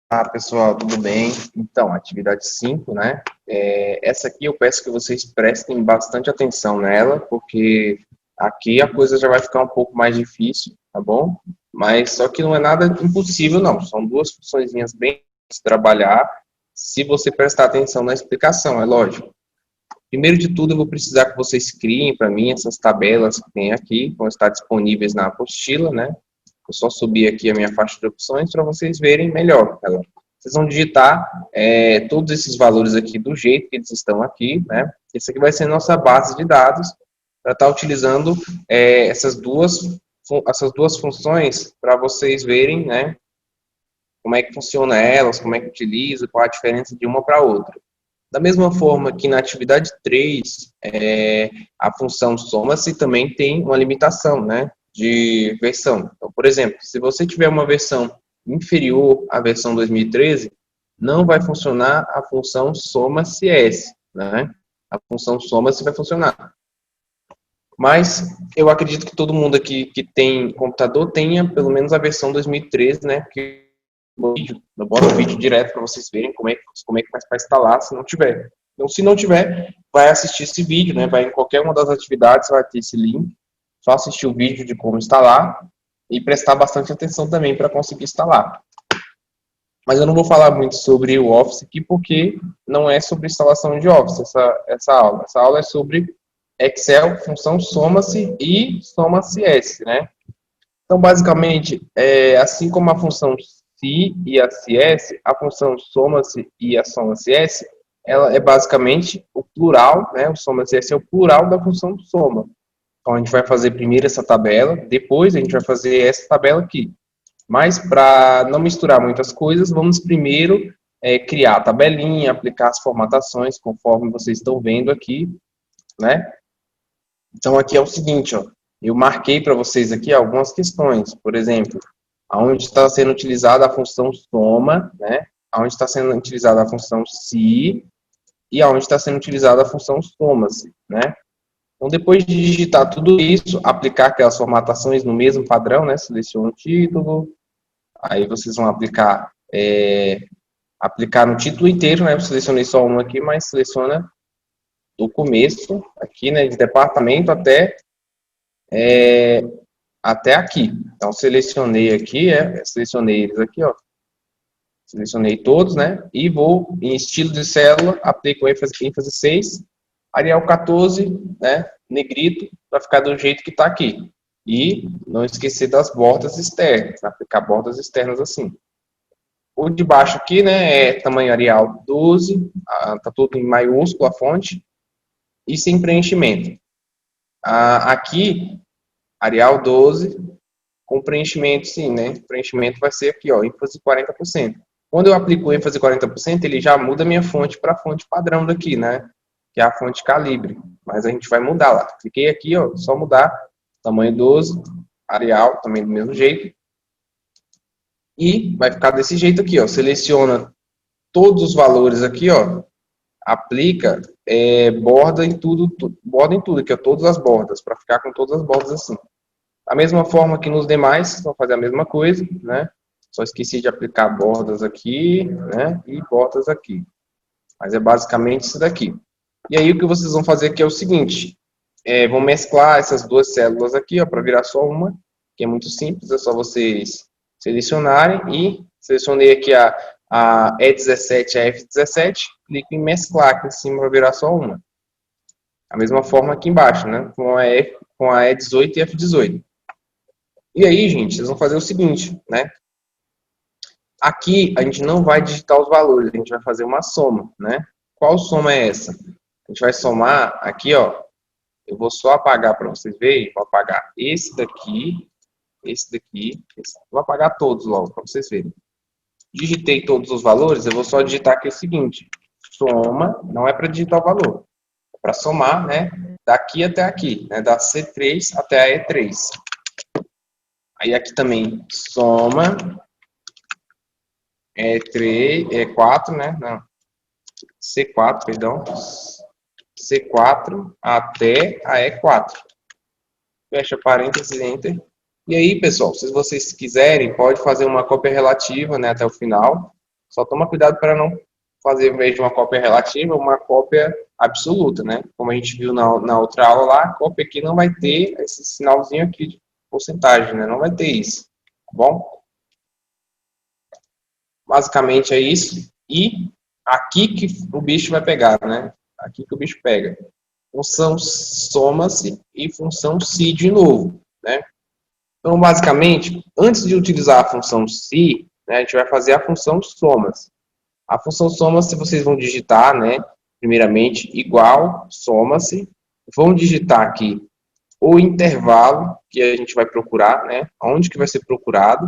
Olá, pessoal, tudo bem? Então, atividade 5, né? Essa aqui eu peço que vocês prestem bastante atenção nela, porque aqui a coisa já vai ficar um pouco mais difícil, tá bom? Mas só que não é nada impossível, não. São duas funçõezinhas bem de trabalhar, se você prestar atenção na explicação, é lógico. Primeiro de tudo, eu vou precisar que vocês criem para mim essas tabelas que tem aqui, vão estar disponíveis na apostila, né? Eu só subir aqui a minha faixa de opções para vocês verem melhor. Vocês vão digitar todos esses valores aqui do jeito que eles estão aqui, né? Esse aqui vai ser a nossa base de dados para estar utilizando essas duas funções para vocês verem, né? Como é que funciona elas, como é que utiliza, qual a diferença de uma para outra. Da mesma forma que na atividade 3, a função soma-se também tem uma limitação, né, de versão. Então, por exemplo, se você tiver uma versão inferior à versão 2013, não vai funcionar a função soma-se S, né? A função soma-se vai funcionar. Mas eu acredito que todo mundo aqui que tem computador tenha pelo menos a versão 2013, né? Que eu boto o vídeo direto para vocês verem como é que faz para instalar, se não tiver. Então, se não tiver, vai assistir esse vídeo, né? Vai em qualquer uma das atividades, vai ter esse link. Só assistir o vídeo de como instalar e prestar bastante atenção também para conseguir instalar. Mas eu não vou falar muito sobre o Office aqui, porque não é sobre instalação de Office essa aula. Essa aula é sobre Excel, função soma-se e soma-se S, né? Então, basicamente, assim como a função se e a cs, a função soma-se e a soma-se s, ela é basicamente o plural, né? O soma-se s é o plural da função soma. Então, a gente vai fazer primeiro essa tabela, depois a gente vai fazer essa tabela aqui. Mas, para não misturar muitas coisas, vamos primeiro criar a tabelinha, aplicar as formatações, conforme vocês estão vendo aqui, né? Então, aqui é o seguinte, ó, eu marquei para vocês aqui algumas questões. Por exemplo, aonde está sendo utilizada a função soma, né? Aonde está sendo utilizada a função se e aonde está sendo utilizada a função soma-se, né? Então, depois de digitar tudo isso, aplicar aquelas formatações no mesmo padrão, né? Seleciona o título, aí vocês vão aplicar no título inteiro, né? Eu selecionei só um aqui, mas seleciona do começo, aqui, né? De departamento até aqui. Então, selecionei aqui, selecionei eles aqui, ó. Selecionei todos, né? E vou em estilo de célula, aplico ênfase 6, Arial 14, né? Negrito, para ficar do jeito que está aqui. E não esquecer das bordas externas, aplicar bordas externas assim. O de baixo aqui, né, é tamanho Arial 12, tá tudo em maiúsculo a fonte, e sem preenchimento. Aqui, Arial 12, com preenchimento sim, né? O preenchimento vai ser aqui, ó, ênfase 40%. Quando eu aplico o ênfase 40%, ele já muda a minha fonte para a fonte padrão daqui, né? Que é a fonte calibre. Mas a gente vai mudar lá. Cliquei aqui, ó, só mudar tamanho 12, Arial, também do mesmo jeito. E vai ficar desse jeito aqui, ó. Seleciona todos os valores aqui, ó. Aplica, borda em tudo, aqui, ó, todas as bordas, para ficar com todas as bordas assim. Da mesma forma que nos demais, vão fazer a mesma coisa, né? Só esqueci de aplicar bordas aqui, né? E bordas aqui. Mas é basicamente isso daqui. E aí o que vocês vão fazer aqui é o seguinte, vão mesclar essas duas células aqui, ó, para virar só uma, que é muito simples, é só vocês selecionarem e selecionei aqui a E17 e a F17, clico em mesclar aqui em cima para virar só uma. A mesma forma aqui embaixo, né? Com a E18 e F18. E aí, gente, vocês vão fazer o seguinte, né? Aqui a gente não vai digitar os valores, a gente vai fazer uma soma, né? Qual soma é essa? A gente vai somar aqui, ó. Eu vou só apagar para vocês verem. Vou apagar esse daqui, vou apagar todos logo para vocês verem. Digitei todos os valores, eu vou só digitar aqui o seguinte: soma, não é para digitar o valor, é para somar, né? Daqui até aqui, né? Da C3 até a E3. Aí aqui também soma E3, E4, né? Não. C4, perdão. C4 até a E4. Fecha parênteses, enter. E aí, pessoal, se vocês quiserem, pode fazer uma cópia relativa, né, até o final. Só toma cuidado para não fazer, em vez de uma cópia relativa, uma cópia absoluta, né? Como a gente viu na outra aula lá, a cópia aqui não vai ter esse sinalzinho aqui de porcentagem, né? Não vai ter isso, tá bom? Basicamente é isso. E aqui que o bicho vai pegar, né? Aqui que o bicho pega. Função soma-se e função se de novo, né? Então, basicamente, antes de utilizar a função se, né, a gente vai fazer a função soma-se. A função soma-se vocês vão digitar, né? Primeiramente, igual, soma-se. Vão digitar aqui o intervalo que a gente vai procurar, né? Onde que vai ser procurado.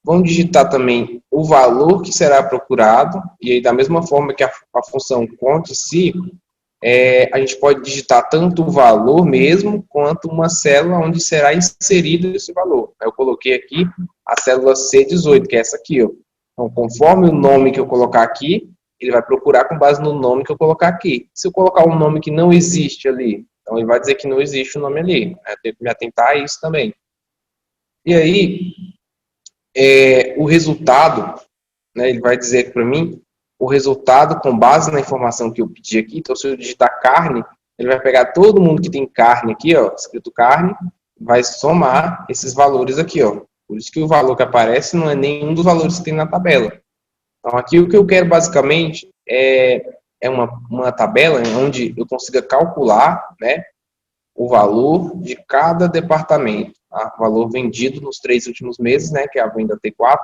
Vão digitar também o valor que será procurado, e aí da mesma forma que a função conte-se, a gente pode digitar tanto o valor mesmo, quanto uma célula onde será inserido esse valor. Eu coloquei aqui a célula C18, que é essa aqui, ó. Então, conforme o nome que eu colocar aqui, ele vai procurar com base no nome que eu colocar aqui. Se eu colocar um nome que não existe ali, então ele vai dizer que não existe o nome ali. Eu tenho que me atentar a isso também. E aí, o resultado, né, ele vai dizer para mim o resultado com base na informação que eu pedi aqui. Então, se eu digitar carne, ele vai pegar todo mundo que tem carne aqui, ó, escrito carne, vai somar esses valores aqui, ó. Por isso que o valor que aparece não é nenhum dos valores que tem na tabela. Então, aqui o que eu quero basicamente é uma tabela onde eu consiga calcular, né, o valor de cada departamento, tá? O valor vendido nos 3 últimos meses, né, que é a venda T4,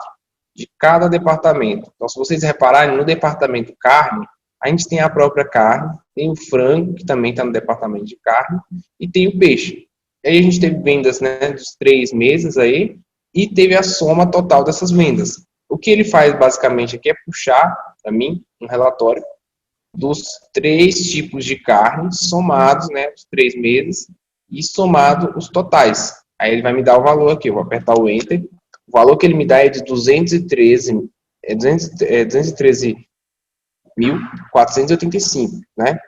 de cada departamento. Então, se vocês repararem, no departamento carne, a gente tem a própria carne, tem o frango, que também está no departamento de carne, e tem o peixe. E aí a gente teve vendas, né, dos 3 meses aí, e teve a soma total dessas vendas. O que ele faz basicamente aqui é puxar, para mim, um relatório dos 3 tipos de carne somados, né, os 3 meses, e somado os totais. Aí ele vai me dar o valor aqui, eu vou apertar o Enter. O valor que ele me dá é de 213.485, né?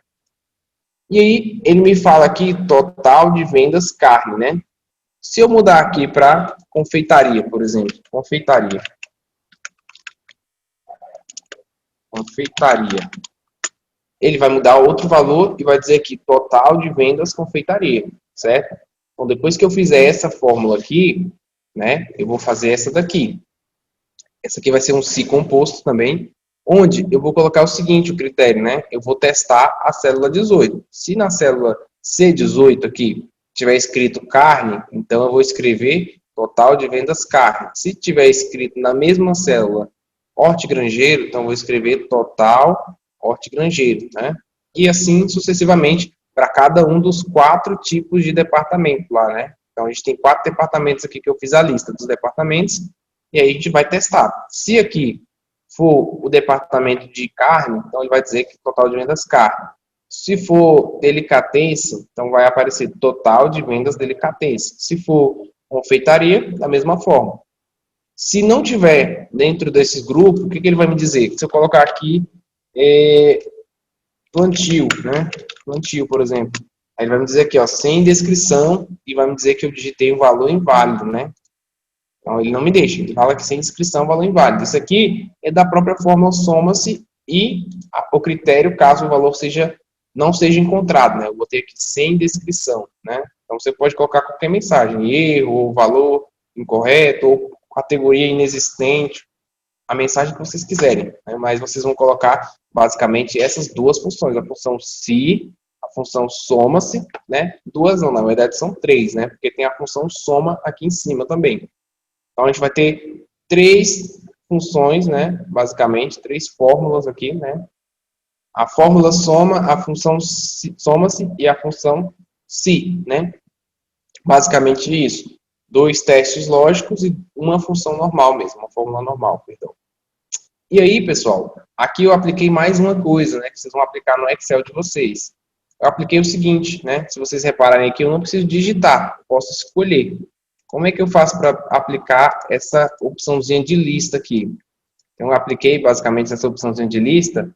E aí ele me fala aqui total de vendas carne, né? Se eu mudar aqui para confeitaria, por exemplo, confeitaria, ele vai mudar outro valor e vai dizer aqui total de vendas confeitaria, certo? Então, depois que eu fizer essa fórmula aqui, né, eu vou fazer essa daqui. Essa aqui vai ser um se composto também, onde eu vou colocar o seguinte, o critério, né? Eu vou testar a célula 18. Se na célula C18 aqui tiver escrito carne, então eu vou escrever total de vendas carne. Se tiver escrito na mesma célula hortigranjeiro, então eu vou escrever total hortigranjeiro, né? E assim sucessivamente para cada um dos 4 tipos de departamento lá, né? Então a gente tem 4 departamentos aqui que eu fiz a lista dos departamentos, e aí a gente vai testar. Se aqui for o departamento de carne, então ele vai dizer que total de vendas carne. Se for delicatessen, então vai aparecer total de vendas delicatessen. Se for confeitaria, da mesma forma. Se não tiver dentro desses grupos, o que ele vai me dizer? Se eu colocar aqui plantio, né? Plantio, por exemplo. Aí ele vai me dizer aqui, ó, sem descrição, e vai me dizer que eu digitei um valor inválido, né? Então, ele não me deixa. Ele fala que sem descrição, valor inválido. Isso aqui é da própria fórmula soma-se e o critério, caso o valor não seja encontrado, né? Eu botei aqui sem descrição, né? Então, você pode colocar qualquer mensagem, erro, ou valor incorreto, ou categoria inexistente, a mensagem que vocês quiserem, né? Mas vocês vão colocar, basicamente, essas duas funções. A função se, a função soma-se, né? Duas não, na verdade são 3, né? Porque tem a função soma aqui em cima também. Então, a gente vai ter 3 funções, né? Basicamente, 3 fórmulas aqui, né? A fórmula soma, a função soma-se e a função se, né? Basicamente isso. 2 testes lógicos e uma função normal mesmo, uma fórmula normal, perdão. E aí, pessoal, aqui eu apliquei mais uma coisa, né? Que vocês vão aplicar no Excel de vocês. Eu apliquei o seguinte, né? Se vocês repararem aqui, eu não preciso digitar, eu posso escolher. Como é que eu faço para aplicar essa opçãozinha de lista aqui? Então, eu apliquei basicamente essa opçãozinha de lista,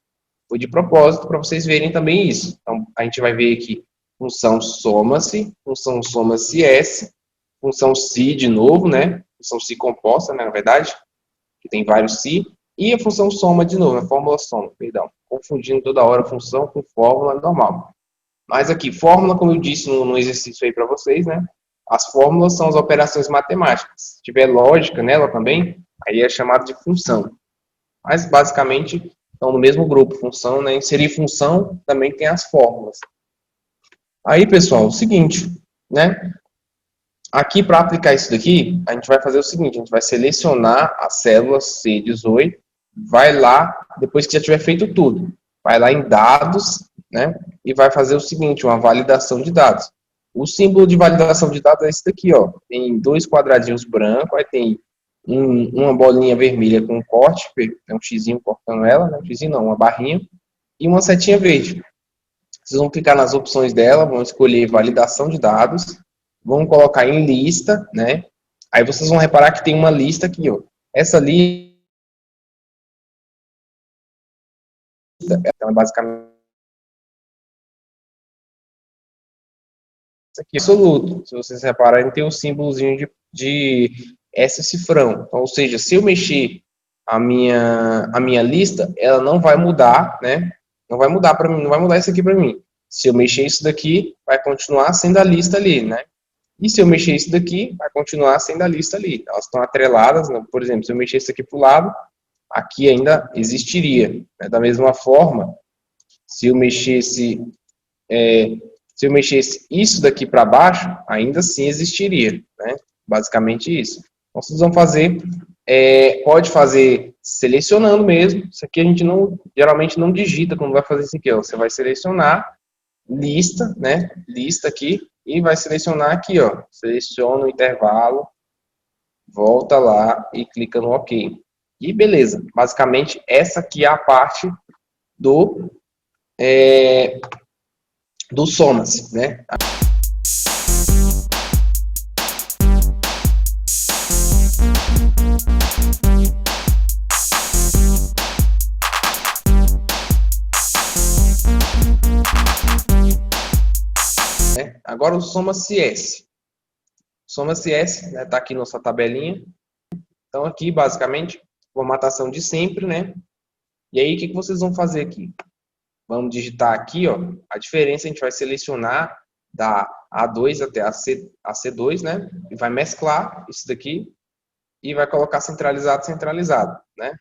foi de propósito para vocês verem também isso. Então, a gente vai ver aqui função soma-se, função soma-se-s, função se de novo, né? Função se composta, né, na verdade, que tem vários se, E a função soma de novo, a fórmula soma, perdão. Confundindo toda hora função com fórmula normal. Mas aqui, fórmula, como eu disse no exercício aí para vocês, né? As fórmulas são as operações matemáticas. Se tiver lógica nela também, aí é chamado de função. Mas, basicamente, estão no mesmo grupo, função, né? Inserir função também tem as fórmulas. Aí, pessoal, o seguinte, né? Aqui, para aplicar isso daqui, a gente vai fazer o seguinte, a gente vai selecionar a célula C18, vai lá, depois que já tiver feito tudo, vai lá em dados, né? E vai fazer o seguinte, uma validação de dados. O símbolo de validação de dados é esse daqui, ó. Tem dois quadradinhos brancos, aí tem uma bolinha vermelha com corte, é um xizinho cortando ela, né? Um xizinho não, uma barrinha, e uma setinha verde. Vocês vão clicar nas opções dela, vão escolher validação de dados, vão colocar em lista, né? Aí vocês vão reparar que tem uma lista aqui, ó. Essa lista é basicamente isso aqui, absoluto. Se vocês repararem, tem um símbolozinho de S cifrão. Então, ou seja, se eu mexer a minha lista, ela não vai mudar, né? Não vai mudar para mim, não vai mudar isso aqui para mim. Se eu mexer isso daqui, vai continuar sendo a lista ali, né? E se eu mexer isso daqui, vai continuar sendo a lista ali. Elas estão atreladas, né? Por exemplo, se eu mexer isso aqui para o lado, aqui ainda existiria. Né? Da mesma forma, se eu mexesse, se eu mexesse isso daqui para baixo, ainda assim existiria. Né? Basicamente isso. Então, vocês vão fazer, pode fazer selecionando mesmo. Isso aqui a gente geralmente não digita quando vai fazer isso aqui. Ó. Você vai selecionar lista, né? Lista aqui. E vai selecionar aqui, ó. Seleciona o intervalo, volta lá e clica no OK. E beleza. Basicamente, essa aqui é a parte do Somas, né? Agora o Soma-CS. Soma-CS, né, tá aqui nossa tabelinha. Então aqui, basicamente, formatação de sempre, né? E aí, o que vocês vão fazer aqui? Vamos digitar aqui, ó, a diferença a gente vai selecionar da A2 até a C2, né? E vai mesclar isso daqui e vai colocar centralizado, centralizado, né?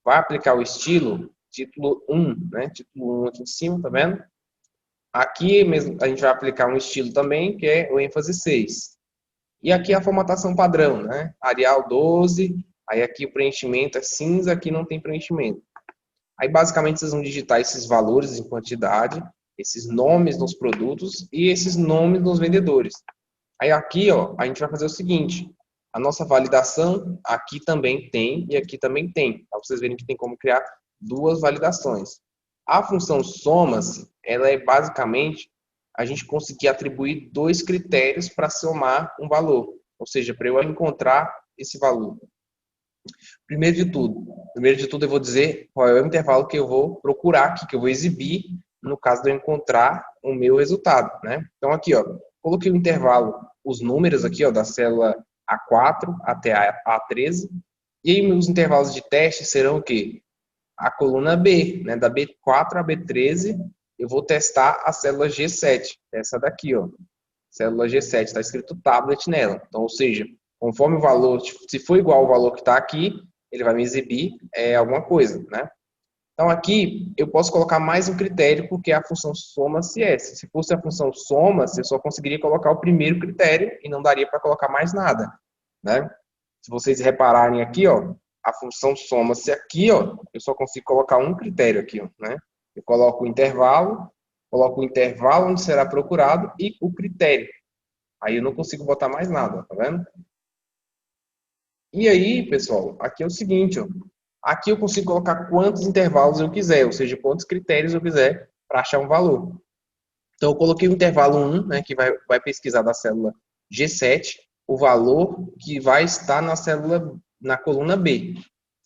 Vai aplicar o estilo, título 1, né? Título 1 aqui em cima, tá vendo? Aqui mesmo a gente vai aplicar um estilo também, que é o ênfase 6. E aqui a formatação padrão, né? Arial 12, aí aqui o preenchimento é cinza, aqui não tem preenchimento. Aí basicamente vocês vão digitar esses valores em quantidade, esses nomes nos produtos e esses nomes nos vendedores. Aí aqui, ó, a gente vai fazer o seguinte, a nossa validação aqui também tem e aqui também tem, para vocês verem que tem como criar duas validações. A função somas, ela é basicamente a gente conseguir atribuir dois critérios para somar um valor, ou seja, para eu encontrar esse valor. Primeiro de tudo eu vou dizer qual é o intervalo que eu vou procurar aqui, que eu vou exibir no caso de eu encontrar o meu resultado, né? Então aqui, ó, coloquei o intervalo, os números aqui, ó, da célula A4 até a A13, e aí os intervalos de teste serão o quê? A coluna B, né? Da B4 a B13, eu vou testar a célula G7, essa daqui, ó. Célula G7, está escrito tablet nela. Então, ou seja, conforme o valor, se for igual ao valor que está aqui, ele vai me exibir alguma coisa, né? Então, aqui, eu posso colocar mais um critério, porque é a função soma-CS. Se fosse a função soma, eu só conseguiria colocar o primeiro critério e não daria para colocar mais nada, né? Se vocês repararem aqui, ó, a função soma-se aqui, ó, eu só consigo colocar um critério aqui, ó, né? Eu coloco o intervalo onde será procurado e o critério. Aí eu não consigo botar mais nada, tá vendo? E aí, pessoal, aqui é o seguinte, ó. Aqui eu consigo colocar quantos intervalos eu quiser, ou seja, quantos critérios eu quiser para achar um valor. Então, eu coloquei o intervalo 1, né, que vai pesquisar da célula G7, o valor que vai estar na coluna B.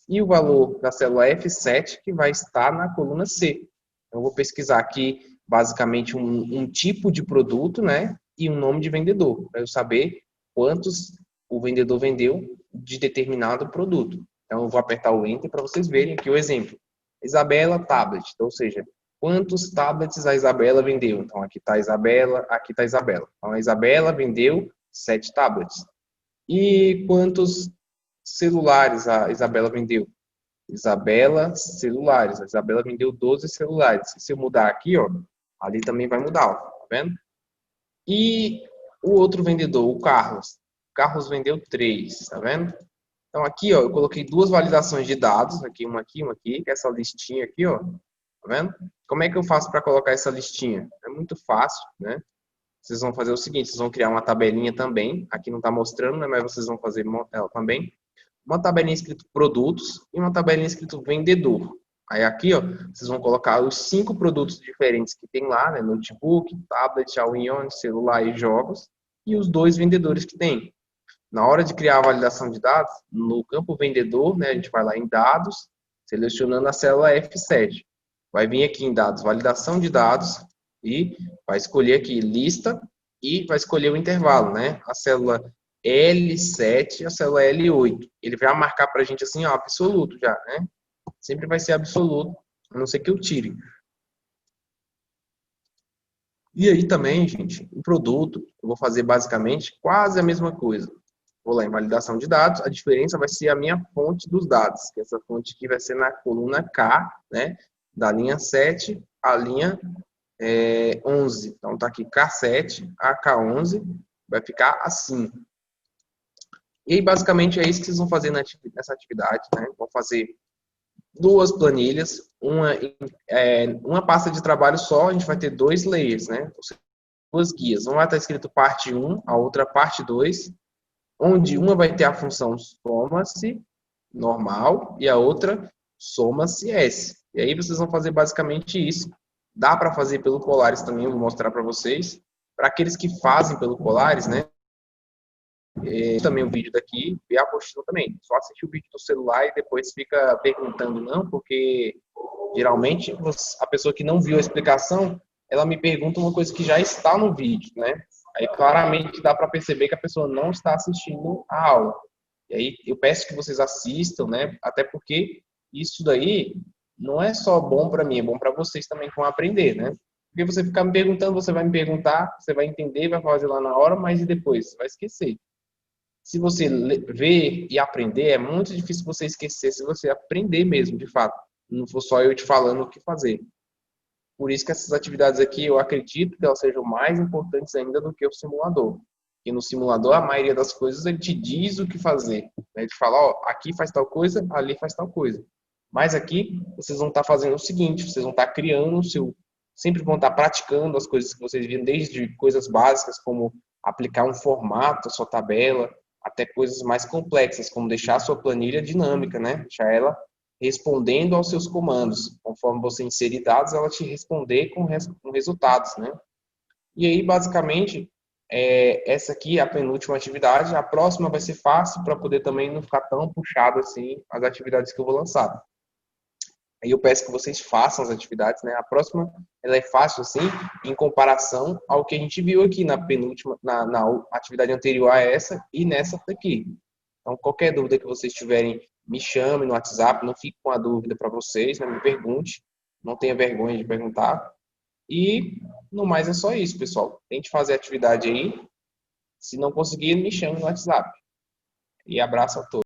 E o valor da célula F7, que vai estar na coluna C. Eu vou pesquisar aqui, basicamente, um tipo de produto, né, e um nome de vendedor, para eu saber quantos o vendedor vendeu de determinado produto. Então, eu vou apertar o Enter para vocês verem aqui o exemplo. Isabela Tablet, então, ou seja, quantos tablets a Isabela vendeu. Então, aqui está a Isabela, aqui está a Isabela. Então, a Isabela vendeu 7 tablets. E quantos celulares a Isabela vendeu? Isabela celulares. A Isabela vendeu 12 celulares. Se eu mudar aqui, ó, ali também vai mudar, ó, tá vendo? E o outro vendedor, o Carlos. O Carlos vendeu 3, tá vendo? Então aqui, ó, eu coloquei duas validações de dados, uma aqui, essa listinha aqui, ó, tá vendo? Como é que eu faço para colocar essa listinha? É muito fácil, né? Vocês vão fazer o seguinte, vocês vão criar uma tabelinha também, aqui não está mostrando, né, mas vocês vão fazer ela também. Uma tabelinha escrito produtos e uma tabelinha escrito vendedor. Aí aqui, ó, vocês vão colocar os 5 produtos diferentes que tem lá, né, notebook, tablet, all-in-one, celular e jogos, e os 2 vendedores que tem. Na hora de criar a validação de dados, no campo vendedor, né, a gente vai lá em dados, selecionando a célula F7. Vai vir aqui em dados, validação de dados, e vai escolher aqui lista e vai escolher o intervalo, né? A célula L7 e a célula L8. Ele vai marcar para a gente assim, ó, absoluto já, né? Sempre vai ser absoluto, a não ser que eu tire. E aí também, gente, o produto, eu vou fazer basicamente quase a mesma coisa. Vou lá em validação de dados, a diferença vai ser a minha fonte dos dados, que essa fonte aqui vai ser na coluna K, né, da linha 7 à linha 11. Então tá aqui K7 a K11, vai ficar assim. E aí, basicamente é isso que vocês vão fazer nessa atividade, né? Vão fazer 2 planilhas, uma pasta de trabalho só, a gente vai ter 2 layers, né? 2 guias. Uma vai estar escrito parte 1, a outra parte 2, onde uma vai ter a função soma-se normal e a outra soma-se S. E aí vocês vão fazer basicamente isso. Dá para fazer pelo Polaris também, eu vou mostrar para vocês. Para aqueles que fazem pelo Polaris, né? Também o vídeo daqui e a apostila também. Só assistir o vídeo do celular e depois fica perguntando não, porque geralmente a pessoa que não viu a explicação, ela me pergunta uma coisa que já está no vídeo, né? Aí claramente dá para perceber que a pessoa não está assistindo a aula. E aí eu peço que vocês assistam, né? Até porque isso daí não é só bom para mim, é bom para vocês também que vão aprender, né? Porque você ficar me perguntando, você vai me perguntar, você vai entender, vai fazer lá na hora, mas e depois? Você vai esquecer. Se você ver e aprender, é muito difícil você esquecer se você aprender mesmo, de fato. Não for só eu te falando o que fazer. Por isso que essas atividades aqui, eu acredito que elas sejam mais importantes ainda do que o simulador. E no simulador, a maioria das coisas, ele te diz o que fazer. Ele te fala, ó, aqui faz tal coisa, ali faz tal coisa. Mas aqui, vocês vão estar fazendo o seguinte, vocês vão estar criando o seu... Sempre vão estar praticando as coisas que vocês viram, desde coisas básicas, como aplicar um formato, a sua tabela, até coisas mais complexas, como deixar a sua planilha dinâmica, né? Deixar ela respondendo aos seus comandos. Conforme você inserir dados, ela te responder com resultados, né? E aí, basicamente, essa aqui é a penúltima atividade. A próxima vai ser fácil para poder também não ficar tão puxado assim as atividades que eu vou lançar. Aí eu peço que vocês façam as atividades, né? A próxima, ela é fácil assim, em comparação ao que a gente viu aqui na penúltima, na atividade anterior a essa e nessa daqui. Então, qualquer dúvida que vocês tiverem, me chame no WhatsApp, não fique com a dúvida para vocês, né? Me pergunte, não tenha vergonha de perguntar. E, no mais, é só isso, pessoal. Tente fazer a atividade aí. Se não conseguir, me chame no WhatsApp. E abraço a todos.